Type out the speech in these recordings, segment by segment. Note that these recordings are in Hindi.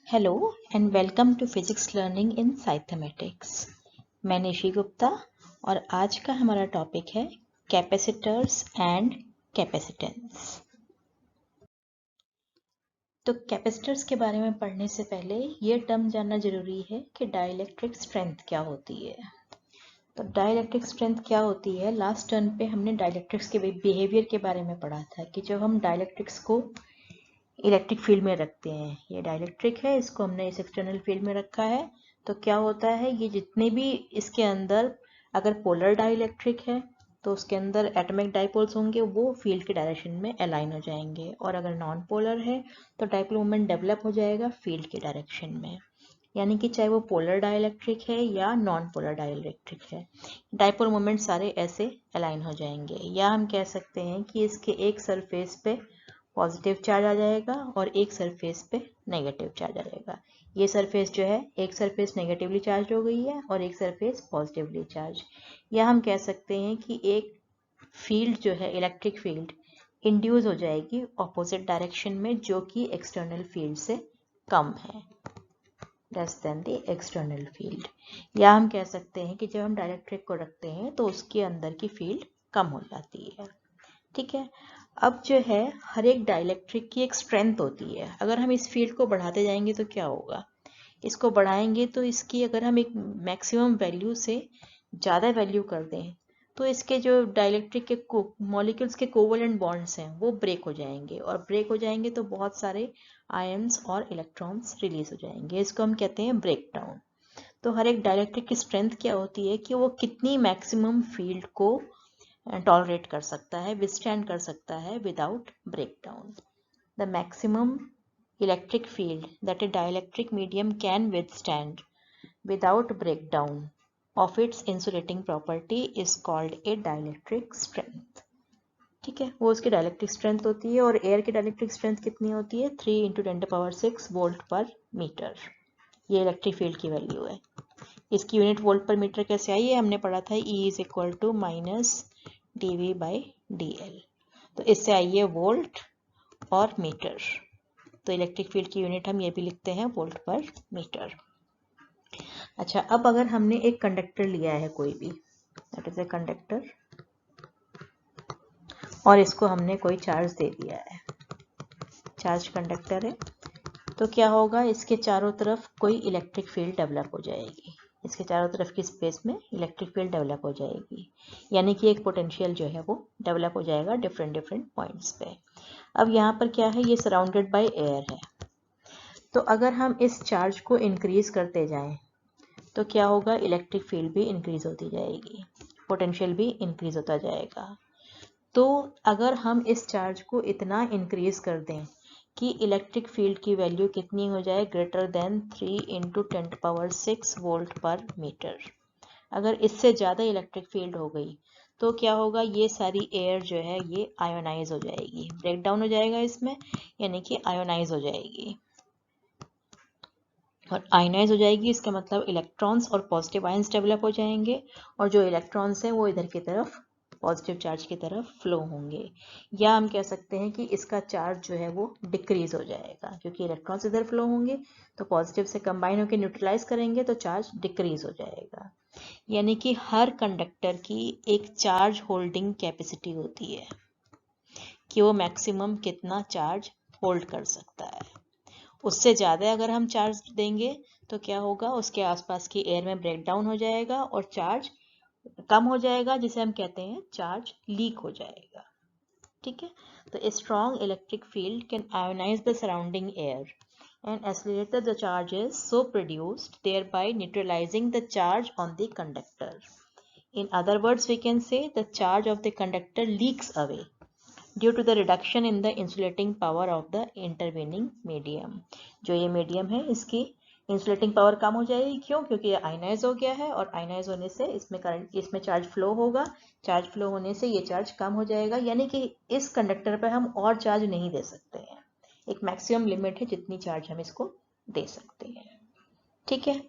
Hello and welcome to Physics Learning in Cythematics। मैं निशी गुप्ता और आज का हमारा टॉपिक है कैपेसिटर्स एंड कैपेसिटेंस। तो कैपेसिटर्स के बारे में पढ़ने से पहले ये टर्म जानना जरूरी है कि डाइलेक्ट्रिक स्ट्रेंथ क्या होती है। तो डाइलेक्ट्रिक स्ट्रेंथ क्या होती है, लास्ट टर्म पे हमने डाइलेक्ट्रिक्स के बिहेवियर के बारे में पढ़ा था कि जब हम डाइलेक्ट्रिक्स को इलेक्ट्रिक फील्ड में रखते हैं, ये डाइलेक्ट्रिक है, इसको हमने इस एक्सटर्नल फील्ड में रखा है, तो क्या होता है, ये जितने भी इसके अंदर अगर पोलर डाइलेक्ट्रिक है तो उसके अंदर एटॉमिक डाइपोल्स होंगे, वो फील्ड के डायरेक्शन में अलाइन हो जाएंगे, और अगर नॉन पोलर है तो डाइपोल मोमेंट डेवलप हो जाएगा फील्ड के डायरेक्शन में। यानी कि चाहे वो पोलर डाइलेक्ट्रिक है या नॉन पोलर डाइलेक्ट्रिक है, डाइपोल मोमेंट सारे ऐसे अलाइन हो जाएंगे। या हम कह सकते हैं कि इसके एक सरफेस पे पॉजिटिव चार्ज आ जाएगा और एक सरफेस पे नेगेटिव चार्ज आ जाएगा। ये सरफेस जो है, एक सरफेस नेगेटिवली चार्ज हो गई है और एक सरफेस पॉजिटिवली चार्ज। या हम कह सकते हैं कि एक फील्ड जो है, इलेक्ट्रिक फील्ड, इंड्यूस हो जाएगी ऑपोजिट डायरेक्शन में, जो कि एक्सटर्नल फील्ड से कम है, less than the external field. या हम कह सकते हैं कि जब हम डाइलेक्ट्रिक को रखते हैं तो उसके अंदर की फील्ड कम हो जाती है। ठीक है, अब जो है हर एक डाइलेक्ट्रिक की एक स्ट्रेंथ होती है। अगर हम इस फील्ड को बढ़ाते जाएंगे तो क्या होगा, इसको बढ़ाएंगे तो इसकी अगर हम एक मैक्सिमम वैल्यू से ज़्यादा वैल्यू कर दें तो इसके जो डाइलेक्ट्रिक के मॉलिक्यूल्स के कोवलेंट बॉन्ड्स हैं वो ब्रेक हो जाएंगे, और ब्रेक हो जाएंगे तो बहुत सारे आयन्स और इलेक्ट्रॉन्स रिलीज हो जाएंगे। इसको हम कहते हैं ब्रेक डाउन। तो हर एक डाइलेक्ट्रिक की स्ट्रेंथ क्या होती है कि वो कितनी मैक्सिमम फील्ड को टॉलरेट कर सकता है, विथस्टैंड कर सकता है without breakdown. The maximum electric field that A dielectric medium can withstand without breakdown of its insulating property is called a dielectric strength। ठीक है, वो उसकी डाइलेक्ट्रिक स्ट्रेंथ होती है। और एयर की डाइलेक्ट्रिक स्ट्रेंथ कितनी होती है, 3 × 10⁻⁶ वोल्ट पर मीटर। ये इलेक्ट्रिक फील्ड की वैल्यू है। इसकी यूनिट वोल्ट पर मीटर कैसे आई है, हमने पढ़ा था, E = -dV/dl। तो इससे आई है वोल्ट और मीटर। तो इलेक्ट्रिक फील्ड की यूनिट हम ये भी लिखते हैं वोल्ट पर मीटर। अच्छा, अब अगर हमने एक कंडक्टर लिया है कोई भी, दैट इज ए कंडक्टर, और इसको हमने कोई चार्ज दे दिया है, चार्ज कंडक्टर है, तो क्या होगा, इसके चारों तरफ कोई इलेक्ट्रिक फील्ड डेवलप हो जाएगी। इसके चारों तरफ की स्पेस में इलेक्ट्रिक फील्ड डेवलप हो जाएगी, यानी कि एक पोटेंशियल जो है वो डेवलप हो जाएगा डिफरेंट डिफरेंट पॉइंट्स पे। अब यहाँ पर क्या है, ये सराउंडेड बाय एयर है, तो अगर हम इस चार्ज को इंक्रीज करते जाएं तो क्या होगा, इलेक्ट्रिक फील्ड भी इंक्रीज होती जाएगी, पोटेंशियल भी इंक्रीज होता जाएगा। तो अगर हम इस चार्ज को इतना इंक्रीज कर दें कि इलेक्ट्रिक फील्ड की वैल्यू कितनी हो जाए, ग्रेटर देन 3 × 10⁻⁶ वोल्ट पर मीटर। अगर इससे ज़्यादा इलेक्ट्रिक फील्ड हो गई तो क्या होगा, ये सारी एयर जो है ये आयोनाइज हो जाएगी, ब्रेक डाउन हो जाएगा इसमें, यानी कि आयोनाइज हो जाएगी। और आयनाइज हो जाएगी, इसका मतलब इलेक्ट्रॉन्स और पॉजिटिव आयंस डेवलप हो जाएंगे, और जो इलेक्ट्रॉन्स हैं वो इधर की तरफ पॉजिटिव चार्ज की तरफ फ्लो होंगे। या हम कह सकते हैं कि इसका चार्ज जो है वो डिक्रीज हो जाएगा, क्योंकि इलेक्ट्रॉन्स इधर फ्लो होंगे तो पॉजिटिव से कंबाइन होकर न्यूट्रलाइज करेंगे तो चार्ज डिक्रीज हो जाएगा। यानी कि हर कंडक्टर की एक चार्ज होल्डिंग कैपेसिटी होती है कि वो मैक्सिमम कितना चार्ज होल्ड कर सकता है। उससे ज़्यादा अगर हम चार्ज देंगे तो क्या होगा, उसके आसपास की एयर में ब्रेक डाउन हो जाएगा और चार्ज कम हो जाएगा, जिसे हम कहते हैं चार्ज लीक हो जाएगा। ठीक है, तो a strong electric field can ionise the surrounding air and accelerate the charges so produced, thereby neutralizing the charge on the conductor. In other words, we can say the charge of the conductor leaks away due to the reduction in the insulating power of the intervening medium. जो ये मीडियम है इसकी इंसुलेटिंग पावर कम हो जाएगी, क्यों, क्योंकि ये आयनाइज हो गया है, और आयनाइज होने से इसमें करंट, इसमें चार्ज फ्लो होगा, चार्ज फ्लो होने से ये चार्ज कम हो जाएगा, यानी कि इस कंडक्टर पर हम और चार्ज नहीं दे सकते हैं, एक मैक्सिमम लिमिट है जितनी चार्ज हम इसको दे सकते हैं। ठीक है,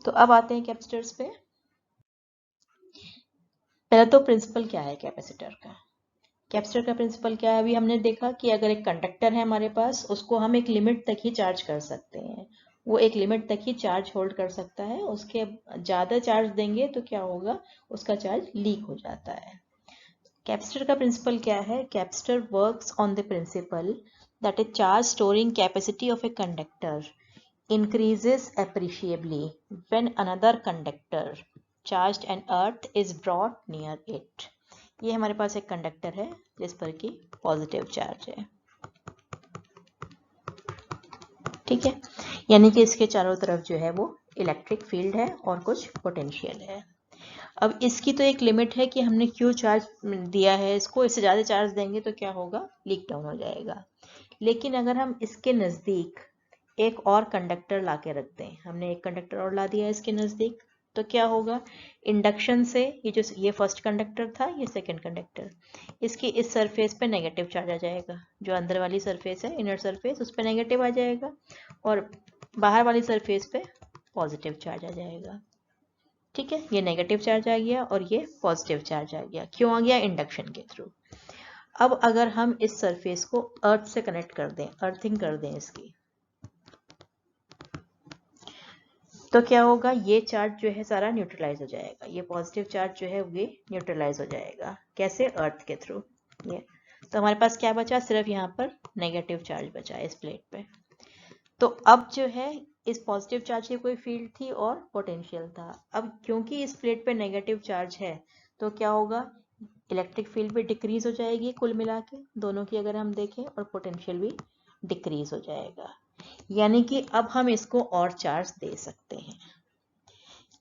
तो अब आते हैं कैपेसिटर्स पे। पहला तो प्रिंसिपल क्या है कैपेसिटर का। कैपेसिटर का प्रिंसिपल क्या है, अभी हमने देखा कि अगर एक कंडक्टर है हमारे पास, उसको हम एक लिमिट तक ही चार्ज कर सकते हैं, वो एक लिमिट तक ही चार्ज होल्ड कर सकता है, उसके ज़्यादा चार्ज देंगे तो क्या होगा, उसका चार्ज लीक हो जाता है। कैपेसिटर का प्रिंसिपल क्या है? Capacitor works on the principal that A charge storing capacity of a conductor increases appreciably when another conductor charged an earth is brought near it। ये हमारे पास एक कंडक्टर है जिस पर कि पॉजिटिव चार्ज है, ठीक है, यानी कि इसके चारों तरफ जो है वो इलेक्ट्रिक फील्ड है और कुछ पोटेंशियल है। अब इसकी तो एक लिमिट है कि हमने क्यू चार्ज दिया है इसको, इससे ज़्यादा चार्ज देंगे तो क्या होगा, लीक डाउन हो जाएगा। लेकिन अगर हम इसके नज़दीक एक और कंडक्टर ला के रखते हैं, हमने एक कंडक्टर और ला दिया इसके नज़दीक, तो क्या होगा, इंडक्शन से ये फर्स्ट कंडक्टर था, ये सेकंड कंडक्टर, इसकी इस सरफेस पे नेगेटिव चार्ज आ जाएगा, जो अंदर वाली सरफेस है इनर सरफेस उस पर नेगेटिव आ जाएगा और बाहर वाली सरफेस पे पॉजिटिव चार्ज आ जाएगा, ठीक है। ये नेगेटिव चार्ज आ गया और ये पॉजिटिव चार्ज आ गया, क्यों आ गया, इंडक्शन के थ्रू। अब अगर हम इस सरफेस को अर्थ से कनेक्ट कर दें, अर्थिंग कर दें इसकी, तो क्या होगा, ये चार्ज जो है सारा न्यूट्रलाइज हो जाएगा, ये पॉजिटिव चार्ज जो है ये न्यूट्रलाइज हो जाएगा, कैसे, अर्थ के थ्रू। ये तो हमारे पास क्या बचा, सिर्फ यहाँ पर नेगेटिव चार्ज बचा इस प्लेट पे। तो अब जो है इस पॉजिटिव चार्ज की कोई फील्ड थी और पोटेंशियल था। अब क्योंकि इस प्लेट पे नेगेटिव चार्ज है तो क्या होगा, इलेक्ट्रिक फील्ड भी डिक्रीज हो जाएगी कुल मिला के दोनों की अगर हम देखें, और पोटेंशियल भी डिक्रीज हो जाएगा। यानी कि अब हम इसको और चार्ज दे सकते हैं।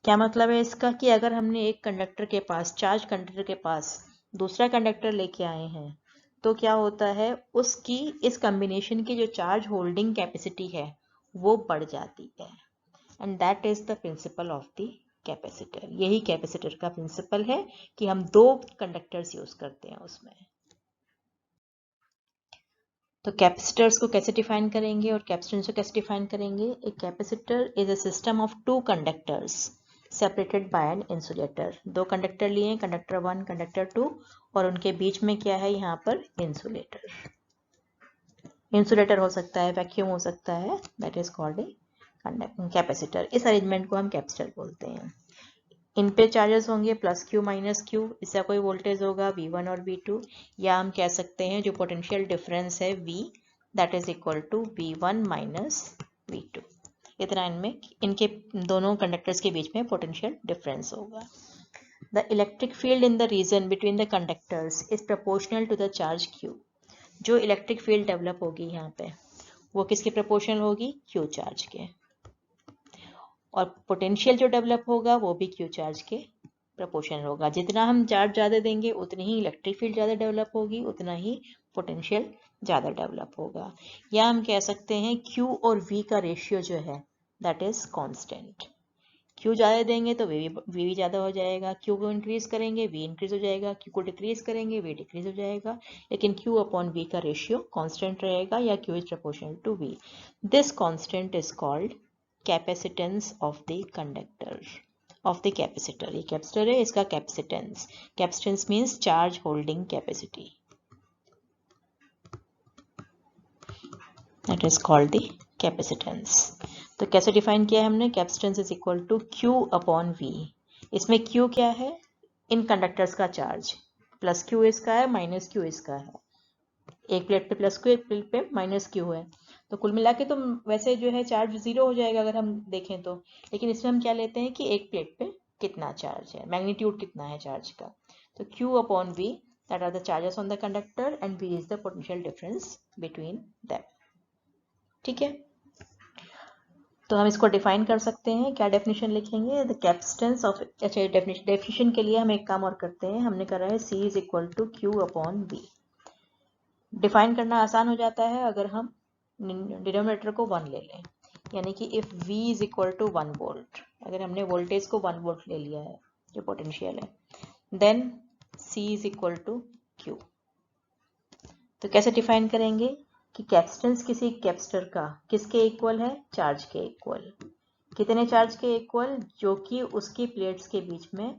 क्या मतलब है इसका, कि अगर हमने एक कंडक्टर के पास, चार्ज कंडक्टर के पास दूसरा कंडक्टर लेके आए हैं, तो क्या होता है, उसकी इस कॉम्बिनेशन की जो चार्ज होल्डिंग कैपेसिटी है वो बढ़ जाती है। And that is the principle of the capacitor. यही कैपेसिटर का प्रिंसिपल है कि हम दो कंडक्टर्स यूज करते हैं उसमें। तो कैपेसिटर्स को कैसे डिफाइन करेंगे और कैपेसिटेंस को कैसे डिफाइन करेंगे। एक capacitor is a system of two conductors separated by an insulator. दो कंडक्टर लिए, कंडक्टर 1 कंडक्टर 2, और उनके बीच में क्या है, यहाँ पर इंसुलेटर। इंसुलेटर हो सकता है, वैक्यूम हो सकता है, that is called a capacitor. इस अरेंजमेंट को हम कैपेसिटर बोलते हैं। इन पे चार्जेस होंगे प्लस क्यू माइनस क्यू, इसका कोई वोल्टेज होगा V1 और V2, या हम कह सकते हैं जो पोटेंशियल डिफरेंस है V, that is equal to V1 minus V2। इतना इनके दोनों कंडक्टर्स के बीच में पोटेंशियल डिफरेंस होगा। The electric field in the region between the conductors is proportional to the charge Q। जो इलेक्ट्रिक फील्ड डेवलप होगी यहाँ पे वो किसके प्रोपोर्शनल होगी, Q चार्ज के। और पोटेंशियल जो डेवलप होगा वो भी Q चार्ज के प्रोपोर्शनल होगा। जितना हम चार्ज ज़्यादा देंगे उतनी ही इलेक्ट्रिक फील्ड ज़्यादा डेवलप होगी, उतना ही पोटेंशियल ज़्यादा डेवलप होगा। या हम कह सकते हैं Q और V का रेशियो जो है दैट इज कांस्टेंट। Q ज़्यादा देंगे तो V भी ज़्यादा हो जाएगा, Q को इंक्रीज करेंगे V इंक्रीज हो जाएगा, Q को डिक्रीज करेंगे V डिक्रीज हो जाएगा, लेकिन Q अपॉन V का रेशियो कांस्टेंट रहेगा, या Q is proportional to V। This constant is called capacitance of the conductor of the capacitor. ये कैपेसिटर है, इसका capacitance, capacitance means charge holding capacity, that is called the capacitance. तो कैसे डिफाइन किया है हमने, capacitance is equal to Q upon V। इसमें Q क्या है, इन कंडक्टर्स का चार्ज, प्लस Q इसका है, माइनस Q इसका है। एक प्लेट पे प्लस Q, एक प्लेट पे माइनस Q है, तो कुल मिला के तो वैसे जो है चार्ज 0 हो जाएगा अगर हम देखें तो। लेकिन इसमें हम क्या लेते हैं कि एक प्लेट पे कितना चार्ज है, मैग्नीट्यूड कितना है चार्ज का। तो Q upon V that are the charges on the conductor and V is the potential difference between them, ठीक है। तो हम इसको डिफाइन कर सकते हैं, क्या डेफिनेशन लिखेंगे, द कैपेसिटेंस ऑफ, अच्छा डेफिनेशन के लिए हम एक काम और करते हैं, हमने करा है C is equal to Q upon V। Define करना आसान हो जाता है अगर हम डिनोमिनेटर को 1 ले लें, यानी कि if V is equal to 1 volt, अगर हमने वोल्टेज को 1 वोल्ट ले लिया है जो पोटेंशियल है, then C is equal to Q। तो कैसे डिफाइन करेंगे कि कैपेसिटेंस किसी कैपेसिटर का किसके इक्वल है, चार्ज के इक्वल। कितने चार्ज के इक्वल, जो कि उसकी प्लेट्स के बीच में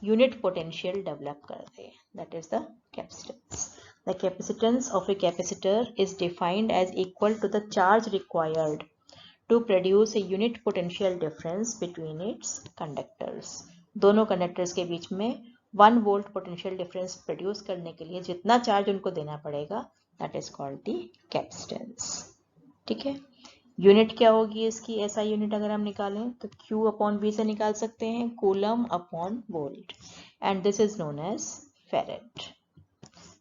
यूनिट पोटेंशियल डेवलप कर दे, that is the capacitance. The capacitance of a capacitor is defined as equal to the charge required to produce a unit potential difference between its conductors. दोनों कंडक्टर्स के बीच में 1 वोल्ट पोटेंशियल डिफरेंस प्रोड्यूस करने के लिए जितना चार्ज उनको देना पड़ेगा that is called the capacitance. ठीक है, यूनिट क्या होगी इसकी, ऐसा यूनिट अगर हम निकालें तो Q अपॉन V से निकाल सकते हैं, coulomb upon volt, and this is known as farad.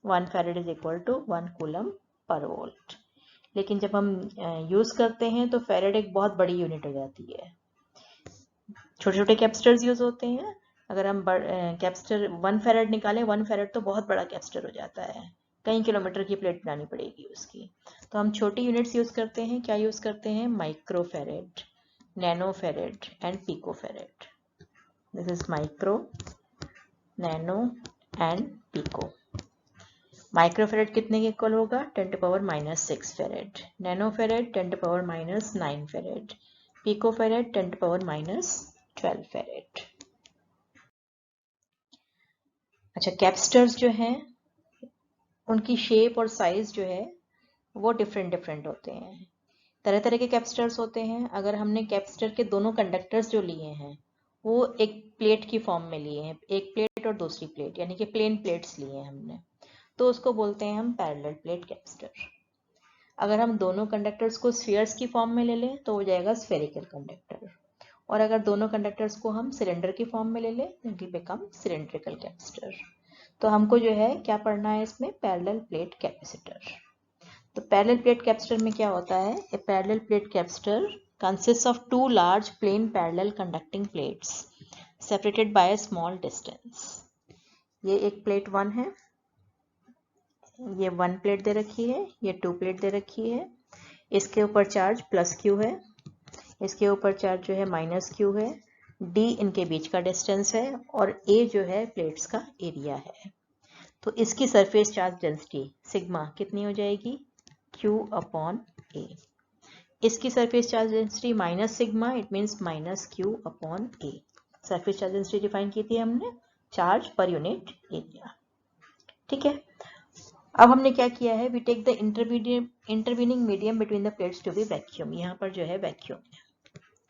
1 farad is equal to 1 coulomb per volt. लेकिन जब हम यूज करते हैं तो फेरेड एक बहुत बड़ी यूनिट हो जाती है। छोटे छोटे कैपेसिटर्स यूज होते हैं। अगर हम कैपेसिटर 1 फेरेड निकालें, 1 फेरेड तो बहुत बड़ा कैपेसिटर हो जाता है, कई किलोमीटर की प्लेट बनानी पड़ेगी उसकी। तो हम छोटी यूनिट्स यूज करते हैं, क्या यूज करते हैं, micro farad, nano farad and pico farad. This is micro, nano and pico. Micro farad कितने के इक्वल होगा, 10⁻⁻6 फेरेड, नैनो फेरेड 10⁻⁹ फेरेड, पिको फेरेड 10⁻12 फेरेड। अच्छा, कैपेसिटर्स जो हैं उनकी शेप और साइज जो है वो डिफरेंट डिफरेंट होते हैं। तरह तरह के कैपेसिटर्स होते हैं। अगर हमने कैपेसिटर के दोनों कंडक्टर्स जो लिए हैं वो एक प्लेट की फॉर्म में लिए हैं, एक प्लेट और दूसरी प्लेट, यानी कि प्लेन प्लेट्स लिए हैं हमने, तो उसको बोलते हैं हम पैरेलल प्लेट कैपेसिटर। अगर हम दोनों कंडक्टर्स को स्फीयर्स की फॉर्म में ले लें तो हो जाएगा स्फेरिकल कंडक्टर, और अगर दोनों कंडक्टर्स को हम सिलेंडर की फॉर्म में ले लें तो it will become cylindrical capacitor. तो हमको जो है क्या पढ़ना है इसमें, पैरेलल प्लेट कैपेसिटर। तो पैरेलल प्लेट कैपेसिटर में क्या होता है, a parallel plate capacitor consists of 2 large plain parallel conducting plates separated by a small distance। ये एक प्लेट 1 है, ये 1 प्लेट दे रखी है, ये 2 प्लेट दे रखी है। इसके ऊपर चार्ज +Q है, इसके ऊपर चार्ज जो है -Q है, D इनके बीच का डिस्टेंस है, और A जो है प्लेट्स का एरिया है। तो इसकी सरफेस चार्ज डेंसिटी सिग्मा कितनी हो जाएगी, Q अपॉन A। इसकी surface charge density minus sigma, it means -Q upon A। Surface charge density define की थी हमने, चार्ज पर यूनिट एरिया। ठीक है, अब हमने क्या किया है, we take the intervening medium between the plates to be vacuum. यहाँ पर जो है वैक्यूम है,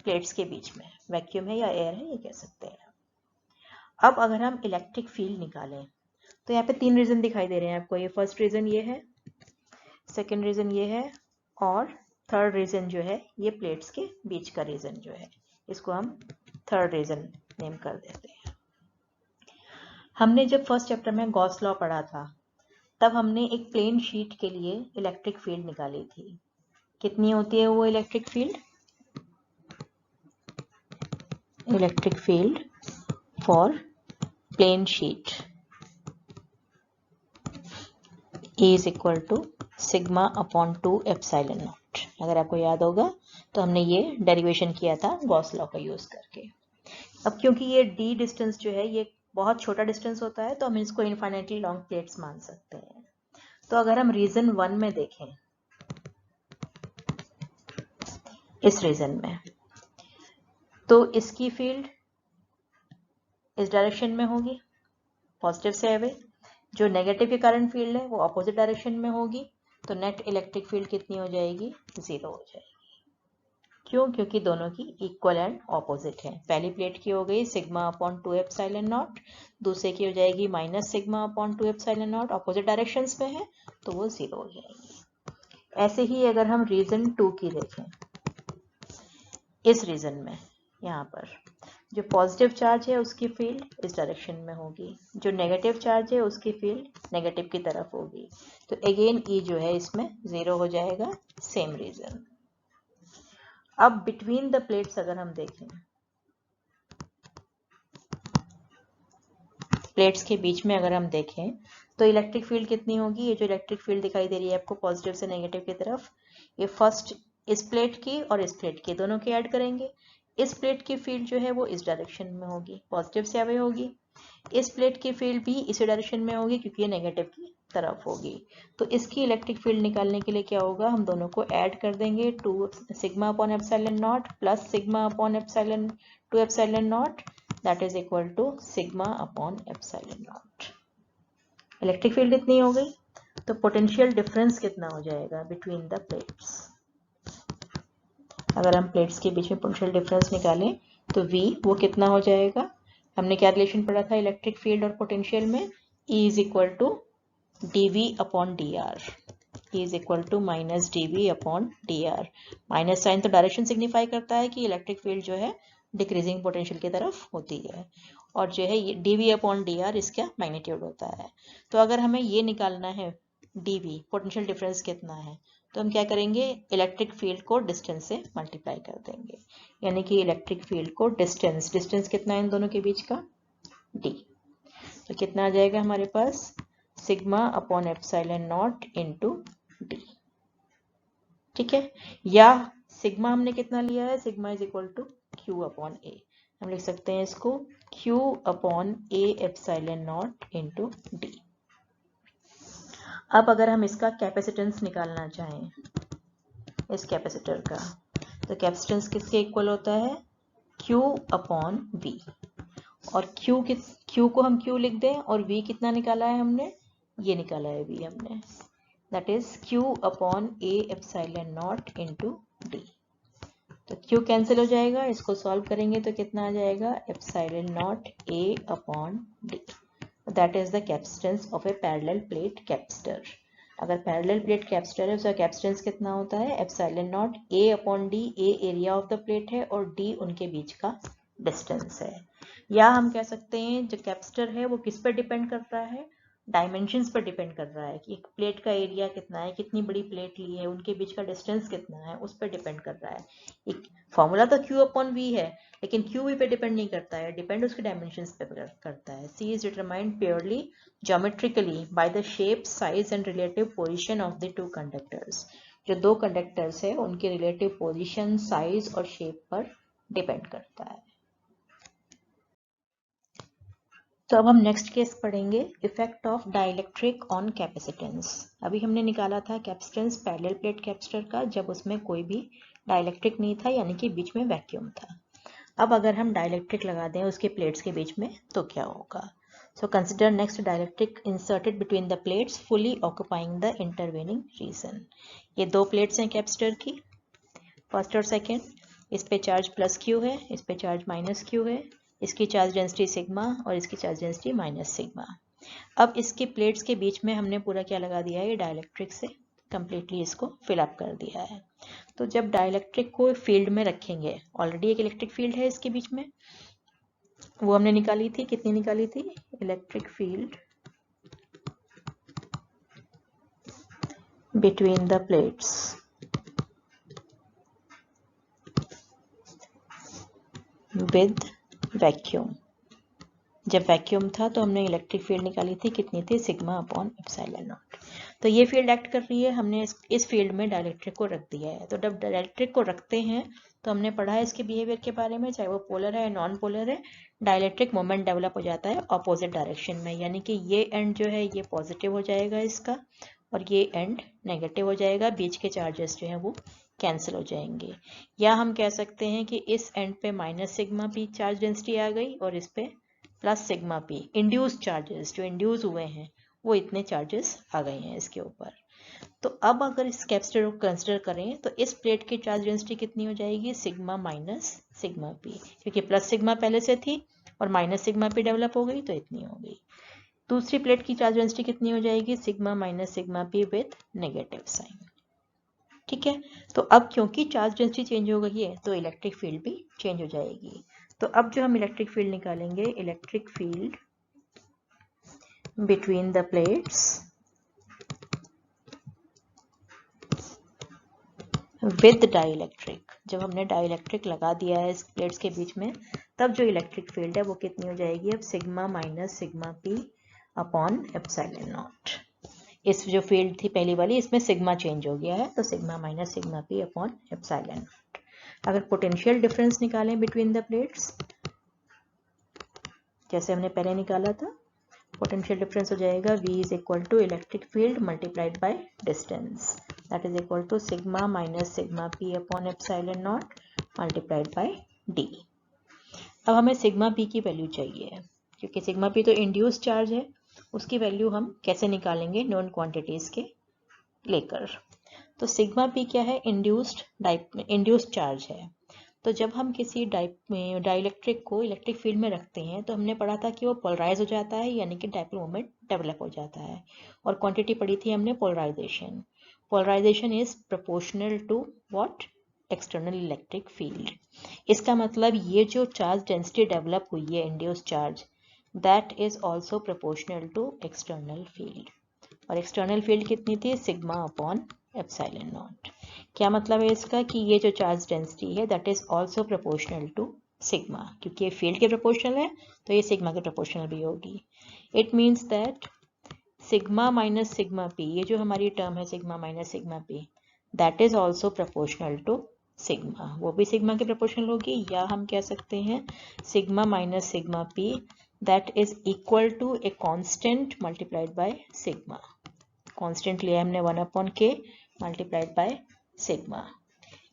प्लेट्स के बीच में वैक्यूम है या एयर है ये कह सकते हैं। अब अगर हम इलेक्ट्रिक फील्ड निकालें तो यहाँ पे 3 रीजन दिखाई दे रहे हैं आपको। ये फर्स्ट रीजन ये है, सेकेंड रीजन ये है, और थर्ड रीजन जो है ये प्लेट्स के बीच का रीजन जो है, इसको हम थर्ड रीजन नेम कर देते हैं। हमने जब फर्स्ट चैप्टर में गॉस लॉ पढ़ा था तब हमने एक प्लेन शीट के लिए इलेक्ट्रिक फील्ड निकाली थी। कितनी होती है वो electric field, electric field for plane sheet E is equal to sigma upon 2 epsilon naught. अगर आपको याद होगा तो हमने ये डेरिवेशन किया था गॉस लॉ का यूज करके। अब क्योंकि ये D डिस्टेंस जो है ये बहुत छोटा डिस्टेंस होता है तो हम इसको इनफाइनाइटली लॉन्ग प्लेट्स मान सकते हैं। तो अगर हम रीजन 1 में देखें, इस रीजन में, तो इसकी फील्ड इस डायरेक्शन में होगी, पॉजिटिव से अवे। जो नेगेटिव के कारण फील्ड है वो अपोजिट डायरेक्शन में होगी, तो नेट इलेक्ट्रिक फील्ड कितनी हो जाएगी, 0 हो जाएगी। क्यों, क्योंकि दोनों की इक्वल एंड ऑपोजिट है। पहली प्लेट की हो गई सिग्मा अपॉन 2 एप्सिलॉन नॉट, दूसरे की हो जाएगी minus sigma upon 2 epsilon not, opposite directions में है तो वो 0 हो जाएगी। ऐसे ही अगर हम रीजन 2 की देखें, इस रीजन में यहाँ पर जो पॉजिटिव चार्ज है उसकी फील्ड इस डायरेक्शन में होगी, जो नेगेटिव चार्ज है उसकी फील्ड नेगेटिव की तरफ होगी, तो अगेन E जो है इसमें 0 हो जाएगा, सेम रीजन। अब बिटवीन द प्लेट्स अगर हम देखें, प्लेट्स के बीच में अगर हम देखें तो इलेक्ट्रिक फील्ड कितनी होगी, ये जो इलेक्ट्रिक फील्ड दिखाई दे रही है आपको पॉजिटिव से नेगेटिव की तरफ, ये फर्स्ट इस प्लेट की और इस प्लेट की दोनों की ऐड करेंगे। इस प्लेट की फील्ड जो है वो इस डायरेक्शन में होगी, पॉजिटिव से अवे होगी। इस प्लेट की फील्ड भी इसी डायरेक्शन में होगी क्योंकि ये नेगेटिव की तरफ होगी। तो इसकी इलेक्ट्रिक फील्ड निकालने के लिए क्या होगा, हम दोनों को ऐड कर देंगे, 2 sigma upon epsilon naught plus sigma upon epsilon 2 epsilon naught, that is equal to sigma upon epsilon naught. Electric field इतनी हो गई, तो पोटेंशियल डिफरेंस कितना हो जाएगा बिटवीन द प्लेट्स, अगर हम प्लेट्स के बीच में पोटेंशियल डिफरेंस निकालें तो V वो कितना हो जाएगा, हमने क्या रिलेशन पढ़ा था इलेक्ट्रिक फील्ड और पोटेंशियल में, E is equal to dV upon dr, E is equal to minus dV upon dr। Minus sign तो डायरेक्शन सिग्निफाई करता है कि इलेक्ट्रिक फील्ड जो है डिक्रीजिंग पोटेंशियल की तरफ होती है, और जो है ये dV अपॉन dr इसका मैग्नीट्यूड होता है। तो अगर हमें ये निकालना है dV पोटेंशियल डिफरेंस कितना है, तो हम क्या करेंगे, इलेक्ट्रिक फील्ड को डिस्टेंस से मल्टीप्लाई कर देंगे, यानी कि इलेक्ट्रिक फील्ड को डिस्टेंस कितना है इन दोनों के बीच का, d। तो कितना आ जाएगा हमारे पास, sigma upon epsilon naught into d. ठीक है, या सिग्मा हमने कितना लिया है, sigma is equal to q upon a, हम लिख सकते हैं इसको q upon a epsilon naught into d. अब अगर हम इसका कैपेसिटेंस निकालना चाहें, इस कैपेसिटर का, तो कैपेसिटेंस किसके इक्वल होता है, Q अपॉन V, और Q को हम Q लिख दें, और V कितना निकाला है हमने, ये निकाला है V हमने, that is Q upon A epsilon naught into D। तो Q कैंसिल हो जाएगा, इसको सॉल्व करेंगे तो कितना आ जाएगा, epsilon not A upon D, that is the capacitance of A parallel plate capacitor. अगर पैरेलल प्लेट कैपेसिटर है उसका कैपेसिटेंस कितना होता है, epsilon not A upon D, A area of the plate है और D उनके बीच का डिस्टेंस है। या हम कह सकते हैं जो कैपेसिटर है वो किस पर डिपेंड करता है, डायमेंशंस पर डिपेंड कर रहा है कि एक प्लेट का एरिया कितना है, कितनी बड़ी प्लेट ली है, उनके बीच का डिस्टेंस कितना है, उस पर डिपेंड कर रहा है। एक फॉर्मूला तो Q अपॉन V है, लेकिन Q V पे डिपेंड नहीं करता है, डिपेंड उसके डायमेंशंस पे करता है। C is determined purely geometrically by the shape, size and relative position of the two conductors. जो दो कंडक्टर्स है उनके रिलेटिव पोजीशन, साइज और शेप पर डिपेंड करता है। तो अब हम नेक्स्ट केस पढ़ेंगे, effect of dielectric on capacitance. अभी हमने निकाला था कैपेसिटेंस पैरेलल प्लेट कैपेसिटर का जब उसमें कोई भी डाइलेक्ट्रिक नहीं था, यानी कि बीच में वैक्यूम था। अब अगर हम डाइलेक्ट्रिक लगा दें उसके प्लेट्स के बीच में तो क्या होगा। So consider next dielectric inserted between the plates fully occupying the intervening region. ये दो प्लेट्स हैं कैपेसिटर की, फर्स्ट और सेकेंड। इस पे चार्ज प्लस क्यू है, इस पे चार्ज माइनस क्यू है, इसकी चार्ज डेंसिटी सिग्मा और इसकी चार्ज डेंसिटी माइनस सिग्मा। अब इसके प्लेट्स के बीच में हमने पूरा क्या लगा दिया है, ये डाइलेक्ट्रिक से कंप्लीटली इसको फिल अप कर दिया है। तो जब डाइलेक्ट्रिक को फील्ड में रखेंगे, ऑलरेडी एक इलेक्ट्रिक फील्ड है इसके बीच में, वो हमने निकाली थी, कितनी निकाली थी, electric field between the plates with vacuum. जब वैक्यूम था तो हमने इलेक्ट्रिक फील्ड निकाली थी, कितनी थी, सिग्मा अपॉन एप्सिलॉन नॉट। तो ये फील्ड एक्ट कर रही है, हमने इस फील्ड में डाइलेक्ट्रिक को रख दिया है। तो जब डाइलेक्ट्रिक को रखते हैं तो हमने पढ़ा है इसके बिहेवियर के बारे में, चाहे वो पोलर है या नॉन पोलर है, डाइलेक्ट्रिक मोमेंट डेवलप हो जाता है ऑपोजिट डायरेक्शन में, यानी कि ये एंड जो है ये पॉजिटिव हो जाएगा इसका, और ये एंड नेगेटिव हो जाएगा, बीच के चार्जेस जो है वो कैंसिल हो जाएंगे। या हम कह सकते हैं कि इस एंड पे minus sigma p charge density आ गई और इस पे plus sigma p, induce charges जो इंड्यूस हुए हैं वो इतने चार्जेस आ गए हैं इसके ऊपर। तो अब अगर इस कैपेसिटर को कंसिडर करें तो इस प्लेट की चार्ज डेंसिटी कितनी हो जाएगी, सिग्मा माइनस सिग्मा पी, क्योंकि प्लस सिग्मा पहले से थी और माइनस सिग्मा पी डेवलप हो गई तो इतनी हो गई। दूसरी प्लेट की चार्ज डेंसिटी कितनी हो जाएगी, sigma minus sigma P with negative sign. ठीक है, तो अब क्योंकि चार्ज डेंसिटी चेंज हो गई है तो इलेक्ट्रिक फील्ड भी चेंज हो जाएगी। तो अब जो हम इलेक्ट्रिक फील्ड निकालेंगे, electric field between the plates with dielectric. जब हमने डाइलेक्ट्रिक लगा दिया है इस प्लेट्स के बीच में, तब जो इलेक्ट्रिक फील्ड है वो कितनी हो जाएगी, अब sigma minus sigma P upon epsilon not. इस जो फील्ड थी पहली वाली, इसमें सिग्मा चेंज हो गया है तो sigma minus sigma P upon epsilon naught. अगर पोटेंशियल डिफरेंस निकालें बिटवीन द प्लेट्स, जैसे हमने पहले निकाला था, पोटेंशियल डिफरेंस हो जाएगा V is equal to electric field multiplied by distance, that is equal to sigma minus sigma P upon epsilon naught multiplied by D. अब हमें सिग्मा पी की वैल्यू चाहिए, क्योंकि सिग्मा पी तो इंड्यूस चार्ज है, उसकी वैल्यू हम कैसे निकालेंगे, नोन क्वांटिटीज के लेकर। तो सिग्मा पी क्या है? इंड्यूस्ड चार्ज है। तो जब हम किसी डाइलेक्ट्रिक को इलेक्ट्रिक फील्ड में रखते हैं तो हमने पढ़ा था कि वो पोलराइज हो जाता है, यानी कि डाइपोल मोमेंट डेवलप हो जाता है। और क्वांटिटी पढ़ी थी हमने polarisation. Polarisation is proportional to what? External electric field. इसका मतलब ये जो चार्ज डेंसिटी डेवलप हुई है induced charge, that is also proportional to external field. और एक्सटर्नल फील्ड कितनी थी? Sigma upon epsilon naught. क्या मतलब है इसका? कि ये जो चार्ज डेंसिटी है that is also proportional to sigma, क्योंकि ये फील्ड के प्रोपोर्शनल है तो ये सिग्मा के प्रोपोर्शनल भी होगी। It means that sigma minus sigma P, ये जो हमारी टर्म है sigma minus sigma P, that is also proportional to sigma, वो भी सिग्मा के प्रोपोर्शनल होगी। या हम कह सकते हैं sigma minus sigma P that is equal to a constant multiplied by sigma. Constant लिया हमने 1/k मल्टीप्लाइड बाय सिग्मा।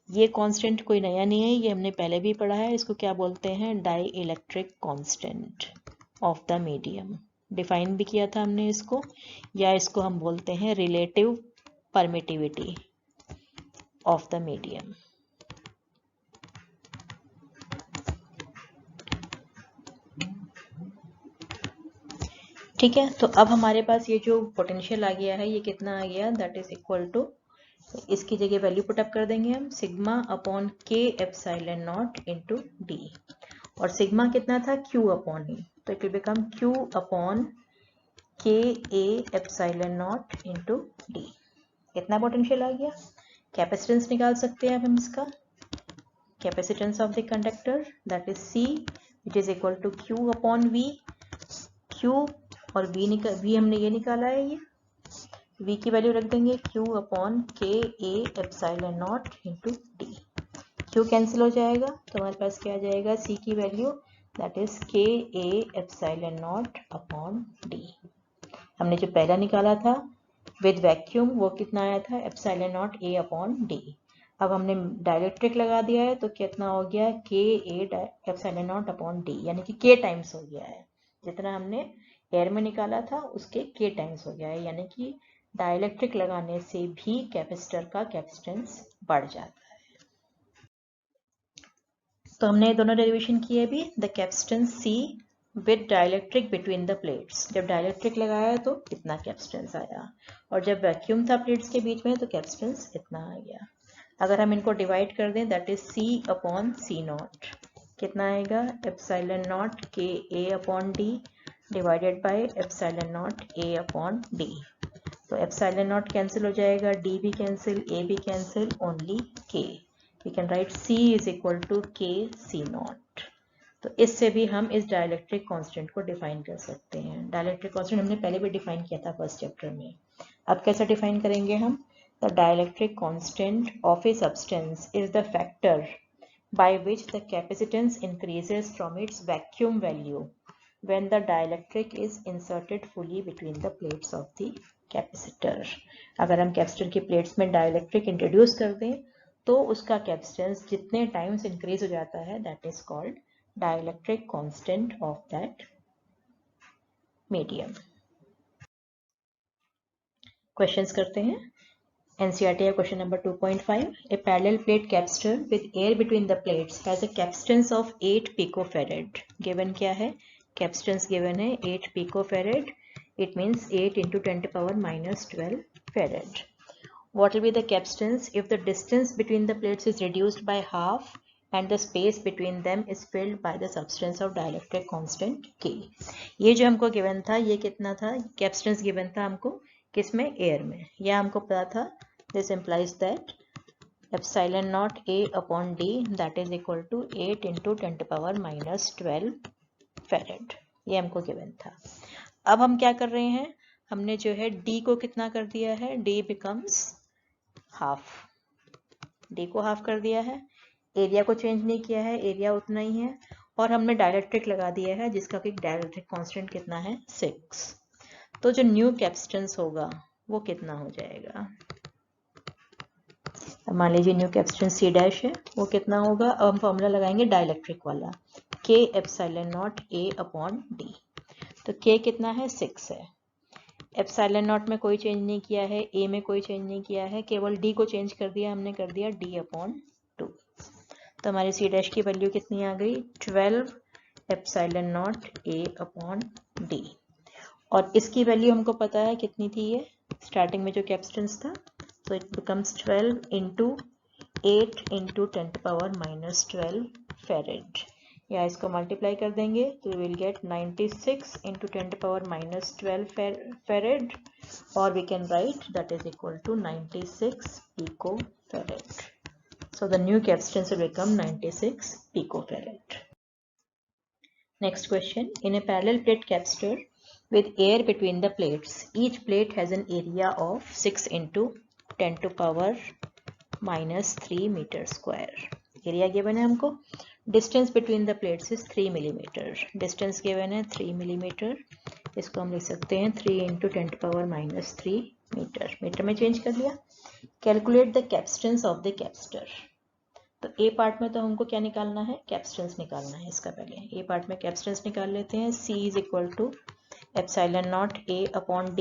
ये कांस्टेंट कोई नया नहीं है, ये हमने पहले भी पढ़ा है। इसको क्या बोलते हैं? Dielectric constant of the medium. Define भी किया था हमने इसको, या इसको हम बोलते हैं relative permittivity of the medium. ठीक है, तो अब हमारे पास ये जो पोटेंशियल आ गया है ये कितना आ गया? दैट इज इक्वल टू, इसकी जगह वैल्यू पुट अप कर देंगे हम, sigma upon k epsilon naught into d. और सिग्मा कितना था? क्यू अपॉन ई, तो it will become q upon k a epsilon naught into d. कितना पोटेंशियल आ गया? कैपेसिटेंस निकाल सकते हैं अब हम इसका, capacitance of the conductor that is c which is equal to q upon v. Q और वी हमने ये निकाला है, ये v की वैल्यू रख देंगे q upon k a epsilon naught into D. q cancel हो जाएगा तो हमारे पास क्या आ जाएगा? c की वैल्यू दैट इज के a epsilon not upon D. हमने जो पहला निकाला था विद वैक्यूम वो कितना आया था? Epsilon not a upon D. अब हमने डाइलेक्ट्रिक लगा दिया है तो कितना हो गया? के a epsilon not upon D, यानी कि k टाइम्स हो गया है। जितना हमने एयर में निकाला था उसके k टाइम्स हो गया है, यानी कि डाइलेक्ट्रिक लगाने से भी कैपेसिटर का कैपेसिटेंस बढ़ जाता है। तो हमने दोनों डेरिवेशन किए भी। The capacitance C with dielectric between the plates, जब डाइलेक्ट्रिक लगाया तो कितना कैपेसिटेंस आया, और जब वैक्यूम था प्लेट्स के बीच में तो कैपेसिटेंस इतना आ गया। अगर हम इनको डिवाइड कर दें that is C upon C naught, कितना आएगा? Epsilon naught k a upon d divided by epsilon naught a upon d. तो एप्सिलॉन नॉट कैंसिल हो जाएगा, डी भी कैंसिल, ए भी cancel, only k. We can write c is equal to k c not. तो इससे भी हम इस डाइलेक्ट्रिक कांस्टेंट को डिफाइन कर सकते हैं। डाइलेक्ट्रिक कांस्टेंट हमने पहले भी डिफाइन किया था फर्स्ट चैप्टर में। अब कैसे डिफाइन करेंगे हम? The dielectric constant of a substance is the factor by which the capacitance increases from its vacuum value when the dielectric is inserted fully between the plates of the capacitor। अगर हम कैपेसिटर की प्लेट्स में डाइलेक्ट्रिक इंट्रोड्यूस कर दें तो उसका कैपेसिटेंस जितने टाइम्स इंक्रीज हो जाता है that is called dielectric constant of that medium. Questions करते हैं। NCERT question number 2.5, a parallel plate capacitor with air between the plates has a capacitance of 8 picofarad। given क्या है? कैपेसिटेंस गिवन है 8 picofarad, it means 8 into 10 to power minus 12 farad। What will be the capacitance if the distance between the plates is reduced by half and the space between them is filled by the substance of dielectric constant K। ये जो हमको गिवन था ये कितना था? कैपेसिटेंस गिवन था हमको किसमें? एयर में। या हमको पता था this implies that epsilon naught A upon D that is equal to 8 into 10 to power minus 12 farad, ये हमको गिवन था। अब हम क्या कर रहे हैं? हमने जो है D को कितना कर दिया है? D बिकम्स हाफ, D को हाफ कर दिया है। एरिया को चेंज नहीं किया है, एरिया उतना ही है। और हमने डाइलेक्ट्रिक लगा दिया है जिसका कि डाइलेक्ट्रिक कांस्टेंट कितना है? 6। तो जो न्यू कैपेसिटेंस होगा वो कितना हो जाएगा? अब मान लीजिए न्यू कैपेसिटेंस C डैश है, वो कितना होगा? अब हम फॉर्मूला लगाएंगे डाइलेक्ट्रिक वाला, के epsilon not A upon d. तो K कितना है? 6 है। एप्सिलॉन नॉट में कोई चेंज नहीं किया है, ए में कोई चेंज नहीं किया है, केवल डी को चेंज कर दिया हमने, कर दिया d/2। तो हमारी सी डैश की वैल्यू कितनी आ गई, 12 एप्सिलॉन नॉट a/d। और इसकी वैल्यू हमको पता है कितनी थी, ये स्टार्टिंग में जो कैपेसिटेंस था, तो इट बिकम्स 12 इंटू 8 इंटू 10⁻⁻12 फेरेड। या इसको मल्टीप्लाई कर देंगे तो विल गेट 96 इंटू 10⁻⁻12 फेरेड, और we can write that is equal to 96 pico farad. So the new capacitance will become 96 picofarad. Next question. In a parallel plate capacitor with air between the plates, each plate has an area of 6 into 10⁻³ meter square. Area given है हमको. Distance between the plates is 3 millimeter. Distance given है 3 millimeter. इसको हम लिख सकते हैं 3 into 10⁻³ meter. मीटर में चेंज कर लिया. Calculate the capacitance of the capacitor. तो ए पार्ट में तो हमको क्या निकालना है, कैपेसिटेंस निकालना है। इसका पहले ए पार्ट में कैपेसिटेंस निकाल लेते हैं। C is equal to epsilon naught A/d।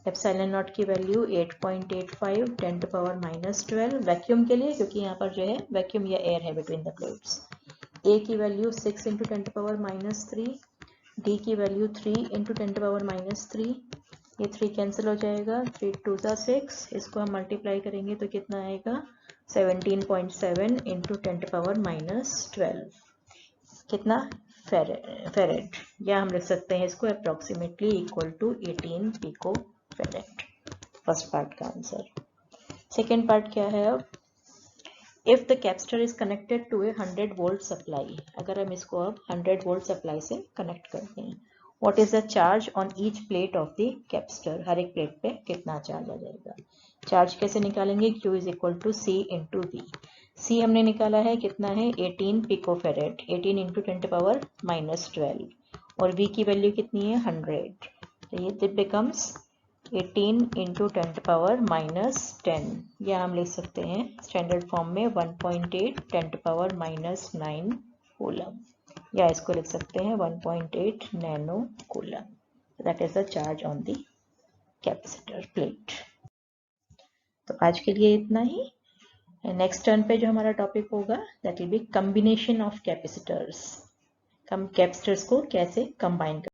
Epsilon naught की वैल्यू 8.85 10⁻⁻12 वैक्यूम के लिए, क्योंकि यहाँ पर जो है वैक्यूम या एयर है बिटवीन द प्लेट्स। ए की वैल्यू 6 इंटू 10⁻³ डी की वैल्यू 3 इंटू 10⁻³ ये 3 कैंसिल हो जाएगा, 3 2 6। इसको हम मल्टीप्लाई करेंगे तो कितना आएगा, 17.7 इंटू 10⁻⁻12 कितना, फेरेड। या हम लिख सकते हैं इसको approximately equal to 18 pico farad. First part का आंसर। सेकेंड पार्ट क्या है अब, if the capacitor is connected to a 100 volt supply, अगर हम इसको अब 100 वोल्ट सप्लाई से कनेक्ट करते हैं, what is the charge on each plate of the capacitor, हर एक प्लेट पे कितना चार्ज आ जाएगा। चार्ज कैसे निकालेंगे, Q is equal to C into V। C हमने निकाला है कितना है 18 पिको फेरेड, 18 इंटू 10⁻⁻12, और V की वैल्यू कितनी है 100, तो ये बिकम्स 18 इंटू 10⁻⁻10, या हम लिख सकते हैं स्टैंडर्ड फॉर्म में 1.8 10⁻⁹ कूलम, या इसको लिख सकते हैं 1.8 nano coulomb. That is the charge on the capacitor plate. तो आज के लिए इतना ही। नेक्स्ट टर्न पे जो हमारा टॉपिक होगा that will be combination of capacitors, capacitors को कैसे कंबाइन